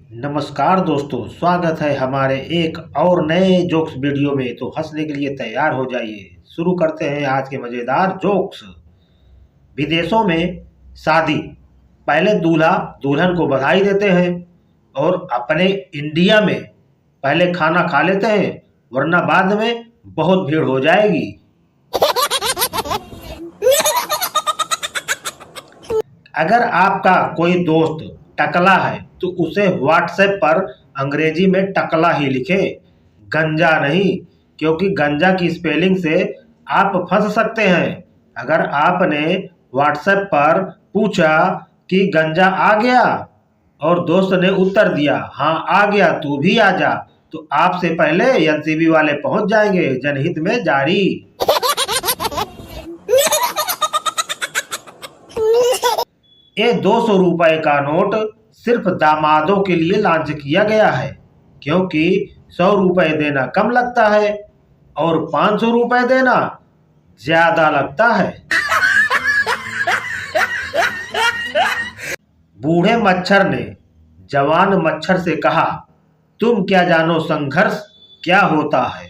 नमस्कार दोस्तों, स्वागत है हमारे एक और नए जोक्स वीडियो में। तो हंसने के लिए तैयार हो जाइए। शुरू करते हैं आज के मज़ेदार जोक्स। विदेशों में शादी, पहले दूल्हा दुल्हन को बधाई देते हैं और अपने इंडिया में पहले खाना खा लेते हैं, वरना बाद में बहुत भीड़ हो जाएगी। अगर आपका कोई दोस्त टकला है तो उसे व्हाट्सएप पर अंग्रेजी में टकला ही लिखे, गंजा नहीं, क्योंकि गंजा की स्पेलिंग से आप फंस सकते हैं। अगर आपने व्हाट्सएप पर पूछा कि गंजा आ गया और दोस्त ने उत्तर दिया हाँ आ गया, तू भी आ जा, तो आपसे पहले एनसीबी वाले पहुंच जाएंगे। जनहित में जारी। ये 200 रुपए का नोट सिर्फ दामादों के लिए लॉन्च किया गया है, क्योंकि 100 रुपए देना कम लगता है और 500 रुपए देना ज्यादा लगता है। बूढ़े मच्छर ने जवान मच्छर से कहा, तुम क्या जानो संघर्ष क्या होता है।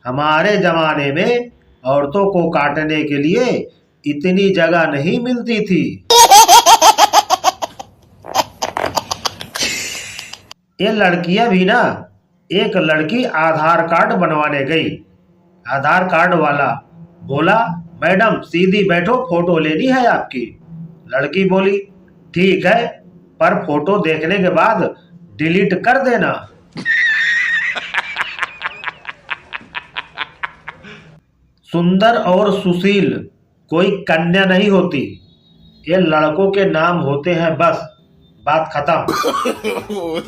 हमारे जमाने में औरतों को काटने के लिए इतनी जगह नहीं मिलती थी। ये लड़कियां भी ना, एक लड़की आधार कार्ड बनवाने गई। आधार कार्ड वाला बोला, मैडम सीधी बैठो, फोटो लेनी है आपकी। लड़की बोली, ठीक है, पर फोटो देखने के बाद डिलीट कर देना। सुंदर और सुशील कोई कन्या नहीं होती, ये लड़कों के नाम होते हैं बस। बात खत्म।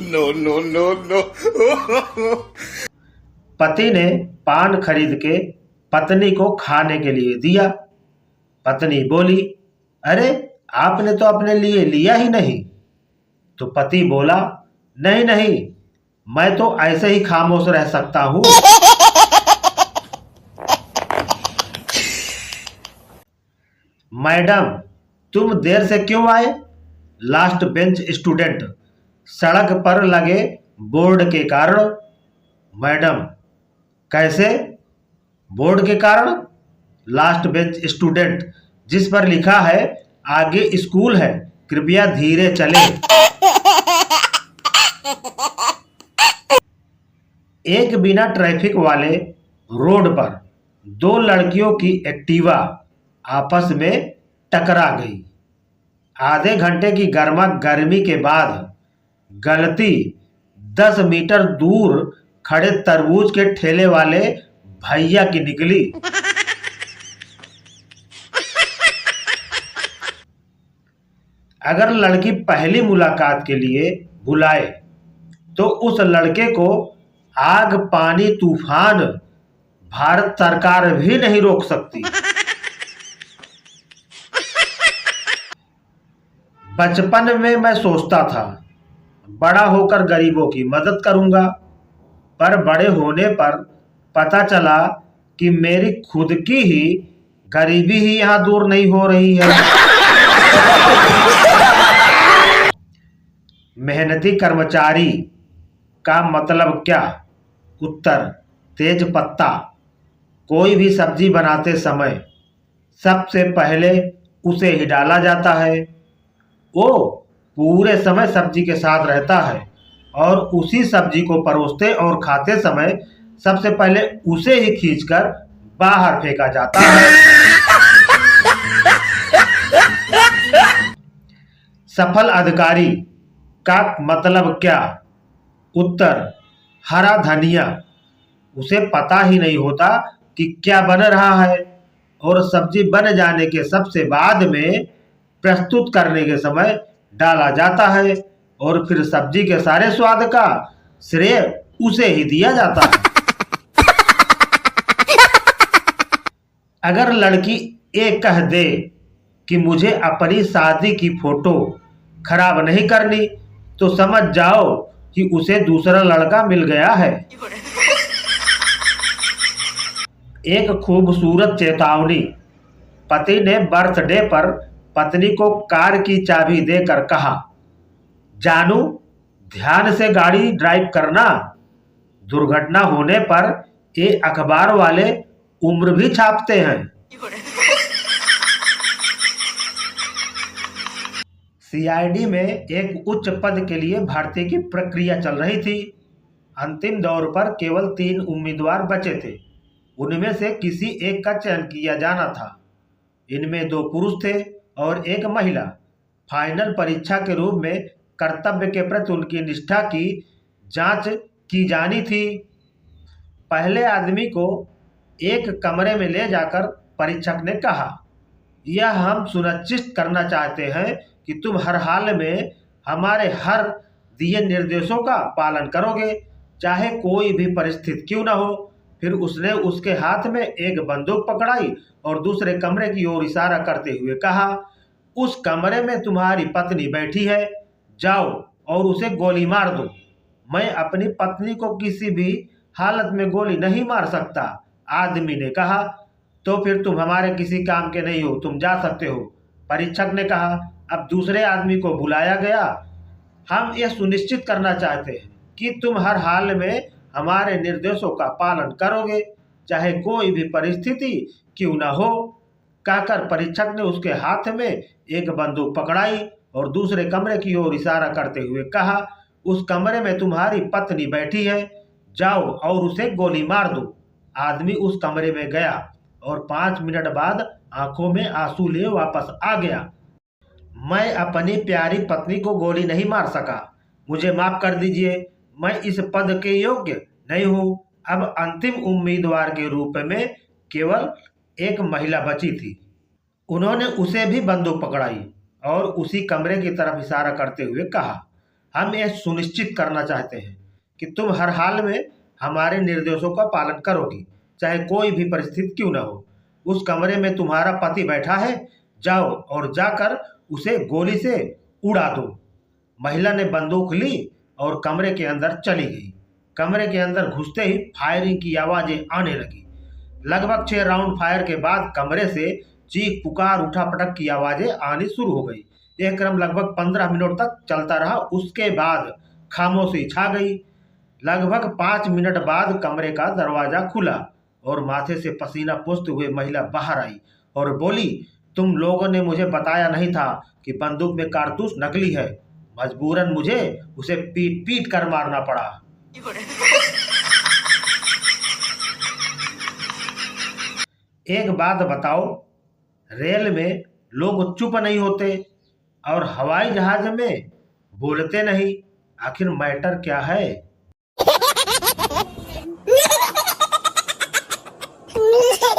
No no no no. पति ने पान खरीद के पत्नी को खाने के लिए दिया। पत्नी बोली, अरे आपने तो अपने लिए लिया ही नहीं। तो पति बोला, नहीं नहीं, मैं तो ऐसे ही खामोश रह सकता हूं। मैडम तुम देर से क्यों आए। लास्ट बेंच स्टूडेंट, सड़क पर लगे बोर्ड के कारण। मैडम, कैसे बोर्ड के कारण। लास्ट बेंच स्टूडेंट, जिस पर लिखा है आगे स्कूल है, कृपया धीरे चलें। एक बिना ट्रैफिक वाले रोड पर दो लड़कियों की एक्टिवा आपस में टकरा गई। आधे घंटे की गर्मा गर्मी के बाद गलती 10 मीटर दूर खड़े तरबूज के ठेले वाले भैया की निकली। अगर लड़की पहली मुलाकात के लिए बुलाए तो उस लड़के को आग पानी तूफान भारत सरकार भी नहीं रोक सकती। बचपन में मैं सोचता था बड़ा होकर गरीबों की मदद करूंगा, पर बड़े होने पर पता चला कि मेरी खुद की ही गरीबी ही यहां दूर नहीं हो रही है। मेहनती कर्मचारी का मतलब क्या। उत्तर, तेज पत्ता। कोई भी सब्जी बनाते समय सबसे पहले उसे ही डाला जाता है। वो पूरे समय सब्जी के साथ रहता है और उसी सब्जी को परोसते और खाते समय सबसे पहले उसे ही खींचकर बाहर फेंका जाता है। सफल अधिकारी का मतलब क्या। उत्तर, हरा धनिया। उसे पता ही नहीं होता कि क्या बन रहा है और सब्जी बन जाने के सबसे बाद में प्रस्तुत करने के समय डाला जाता है और फिर सब्जी के सारे स्वाद का श्रेय उसे ही दिया जाता है। अगर लड़की ये कह दे कि मुझे अपनी शादी की फोटो खराब नहीं करनी, तो समझ जाओ कि उसे दूसरा लड़का मिल गया है। एक खूबसूरत चेतावनी। पति ने बर्थडे पर पत्नी को कार की चाबी देकर कहा, जानू ध्यान से गाड़ी ड्राइव करना। दुर्घटना होने पर ये अखबार वाले उम्र भी छापते हैं। सीआईडी में एक उच्च पद के लिए भर्ती की प्रक्रिया चल रही थी। अंतिम दौर पर केवल 3 उम्मीदवार बचे थे। उनमें से किसी एक का चयन किया जाना था। इनमें 2 पुरुष थे और 1 महिला। फाइनल परीक्षा के रूप में कर्तव्य के प्रति उनकी निष्ठा की जांच की जानी थी। पहले आदमी को एक कमरे में ले जाकर परीक्षक ने कहा, यह हम सुनिश्चित करना चाहते हैं कि तुम हर हाल में हमारे हर दिए निर्देशों का पालन करोगे, चाहे कोई भी परिस्थिति क्यों न हो। फिर उसने उसके हाथ में एक बंदूक पकड़ाई और दूसरे कमरे की ओर इशारा करते हुए कहा, उस कमरे में तुम्हारी पत्नी बैठी है, जाओ और उसे गोली मार दो। मैं अपनी पत्नी को किसी भी हालत में गोली नहीं मार सकता, आदमी ने कहा। तो फिर तुम हमारे किसी काम के नहीं हो, तुम जा सकते हो, परीक्षक ने कहा। अब दूसरे आदमी को बुलाया गया। हम यह सुनिश्चित करना चाहते हैं कि तुम हर हाल में हमारे निर्देशों का पालन करोगे, चाहे कोई भी परिस्थिति क्यों न हो, कहकर परीक्षक ने उसके हाथ में एक बंदूक पकड़ाई और दूसरे कमरे की ओर इशारा करते हुए कहा, उस कमरे में तुम्हारी पत्नी बैठी है, जाओ और उसे गोली मार दो। आदमी उस कमरे में गया और 5 मिनट बाद आंखों में आंसू लिए वापस आ गया। मैं अपनी प्यारी पत्नी को गोली नहीं मार सका, मुझे माफ कर दीजिए, मैं इस पद के योग्य नहीं हूँ। अब अंतिम उम्मीदवार के रूप में केवल एक महिला बची थी। उन्होंने उसे भी बंदूक पकड़ाई और उसी कमरे की तरफ इशारा करते हुए कहा, हम यह सुनिश्चित करना चाहते हैं कि तुम हर हाल में हमारे निर्देशों का पालन करोगी, चाहे कोई भी परिस्थिति क्यों न हो। उस कमरे में तुम्हारा पति बैठा है, जाओ और जाकर उसे गोली से उड़ा दो। महिला ने बंदूक ली और कमरे के अंदर चली गई। कमरे के अंदर घुसते ही फायरिंग की आवाजें आने लगी। लगभग 6 राउंड फायर के बाद कमरे से चीख पुकार उठापटक की आवाजें आनी शुरू हो गई। यह क्रम लगभग 15 मिनट तक चलता रहा। उसके बाद खामोशी छा गई। लगभग 5 मिनट बाद कमरे का दरवाजा खुला और माथे से पसीना पोंछते हुए महिला बाहर आई और बोली, तुम लोगों ने मुझे बताया नहीं था कि बंदूक में कारतूस नकली है। मजबूरन मुझे उसे पीट पीट कर मारना पड़ा। एक बात बताओ, रेल में लोग चुप नहीं होते और हवाई जहाज में बोलते नहीं, आखिर मैटर क्या है?